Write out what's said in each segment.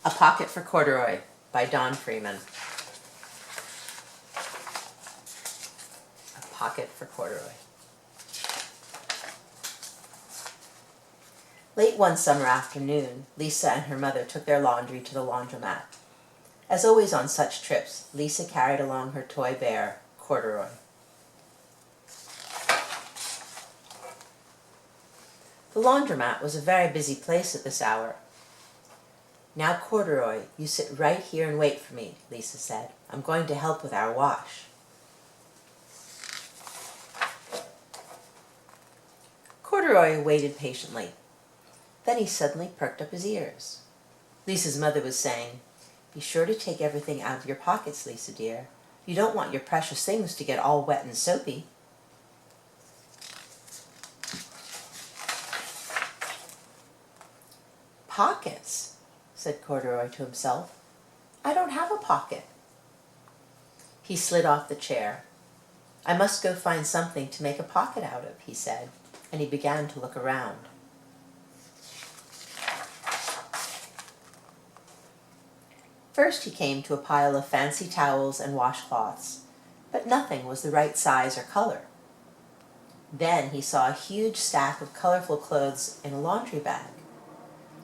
A Pocket for Corduroy by Freeman. A pocket for corduroy. Late one summer afternoon, Lisa and her mother took their laundry to the laundromat. As always on such trips, Lisa carried along her toy bear, Corduroy. The laundromat was a very busy place at this hour. "Now, Corduroy, you sit right here and wait for me," Lisa said. "I'm going to help with our wash." Corduroy waited patiently. Then he suddenly perked up his ears. Lisa's mother was saying, "Be sure to take everything out of your pockets, Lisa dear. You don't want your precious things to get all wet and soapy." "Pockets?" said Corduroy to himself. "I don't have a pocket." He slid off the chair. "I must go find something to make a pocket out of," he said, and he began to look around. First he came to a pile of fancy towels and washcloths, but nothing was the right size or color. Then he saw a huge stack of colorful clothes in a laundry bag.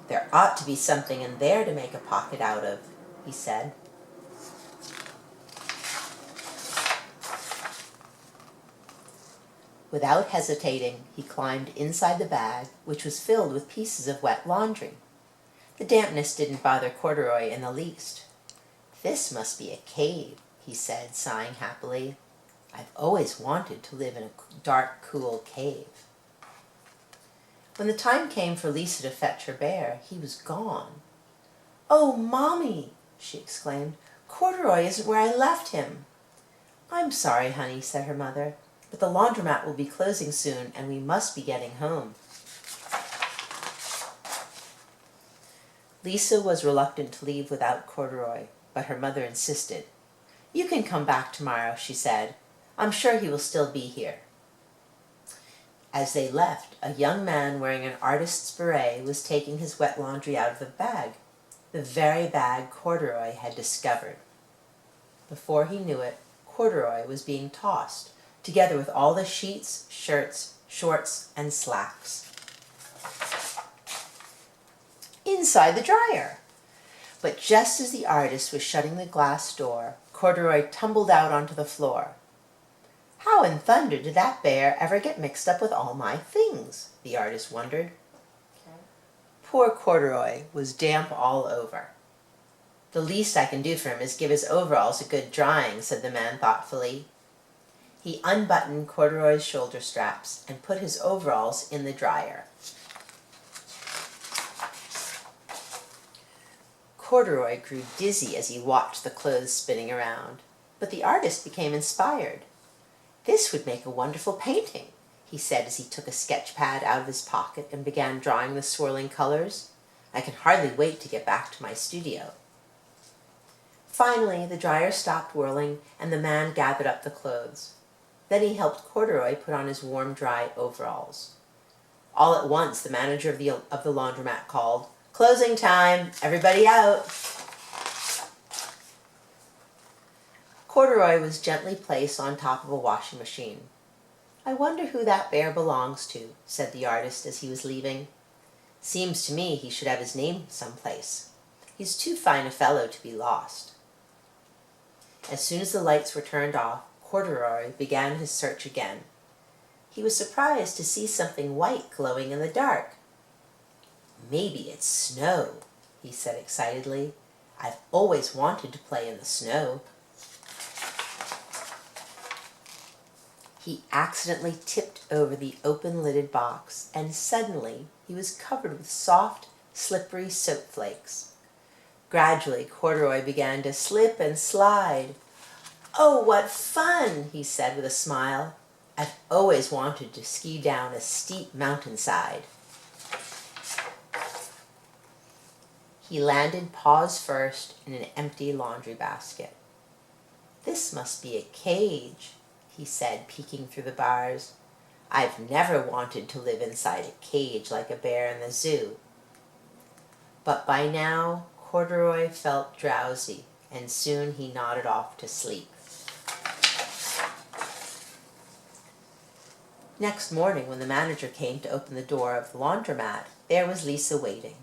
"There ought to be something in there to make a pocket out of," he said. Without hesitating, he climbed inside the bag, which was filled with pieces of wet laundry. The dampness didn't bother Corduroy in the least. "This must be a cave," he said, sighing happily. "I've always wanted to live in a dark, cool cave." When the time came for Lisa to fetch her bear, he was gone. "Oh, Mommy!" she exclaimed. "Corduroy isn't where I left him." "I'm sorry, honey," said her mother, "but the laundromat will be closing soon, and we must be getting home." Lisa was reluctant to leave without Corduroy, but her mother insisted. "You can come back tomorrow," she said. "I'm sure he will still be here." As they left, a young man wearing an artist's beret was taking his wet laundry out of the bag, the very bag Corduroy had discovered. Before he knew it, Corduroy was being tossed, together with all the sheets, shirts, shorts, and slacks, inside the dryer. But just as the artist was shutting the glass door, Corduroy tumbled out onto the floor. "How in thunder did that bear ever get mixed up with all my things?" the artist wondered. Poor Corduroy was damp all over. "The least I can do for him is give his overalls a good drying," said the man thoughtfully. He unbuttoned Corduroy's shoulder straps and put his overalls in the dryer. Corduroy grew dizzy as he watched the clothes spinning around, but the artist became inspired. "This would make a wonderful painting," he said as he took a sketch pad out of his pocket and began drawing the swirling colors. "I can hardly wait to get back to my studio." Finally, the dryer stopped whirling and the man gathered up the clothes. Then he helped Corduroy put on his warm, dry overalls. All at once, the manager of the laundromat called, "Closing time! Everybody out!" Corduroy was gently placed on top of a washing machine. "I wonder who that bear belongs to," said the artist as he was leaving. "Seems to me he should have his name someplace. He's too fine a fellow to be lost." As soon as the lights were turned off, Corduroy began his search again. He was surprised to see something white glowing in the dark. "Maybe it's snow," he said excitedly. "I've always wanted to play in the snow." He accidentally tipped over the open-lidded box, and suddenly he was covered with soft, slippery soap flakes. Gradually, Corduroy began to slip and slide. "Oh, what fun!" he said with a smile. "I've always wanted to ski down a steep mountainside." He landed paws first in an empty laundry basket. "This must be a cage," he said, peeking through the bars. "I've never wanted to live inside a cage like a bear in the zoo." But by now, Corduroy felt drowsy, and soon he nodded off to sleep. Next morning, when the manager came to open the door of the laundromat, there was Lisa waiting.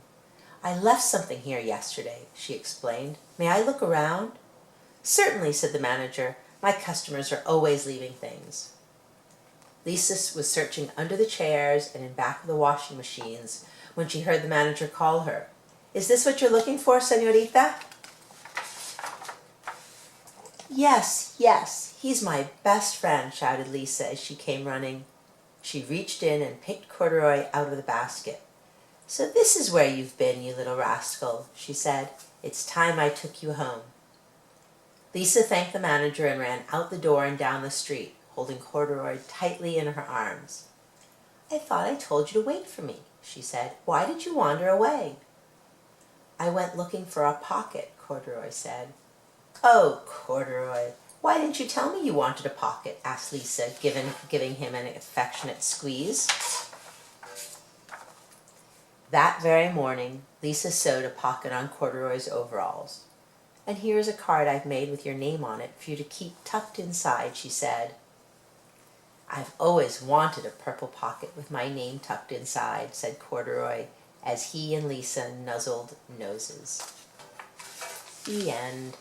"I left something here yesterday," she explained. "May I look around?" "Certainly," said the manager. "My customers are always leaving things." Lisa was searching under the chairs and in back of the washing machines when she heard the manager call her. "Is this what you're looking for, señorita?" "Yes, yes, he's my best friend," shouted Lisa as she came running. She reached in and picked Corduroy out of the basket. "So this is where you've been, you little rascal," she said. "It's time I took you home." Lisa thanked the manager and ran out the door and down the street, holding Corduroy tightly in her arms. "I thought I told you to wait for me," she said. "Why did you wander away?" "I went looking for a pocket," Corduroy said. "Oh, Corduroy, why didn't you tell me you wanted a pocket?" asked Lisa, giving him an affectionate squeeze. That very morning, Lisa sewed a pocket on Corduroy's overalls. "And here is a card I've made with your name on it for you to keep tucked inside," she said. "I've always wanted a purple pocket with my name tucked inside," said Corduroy, as he and Lisa nuzzled noses. The end.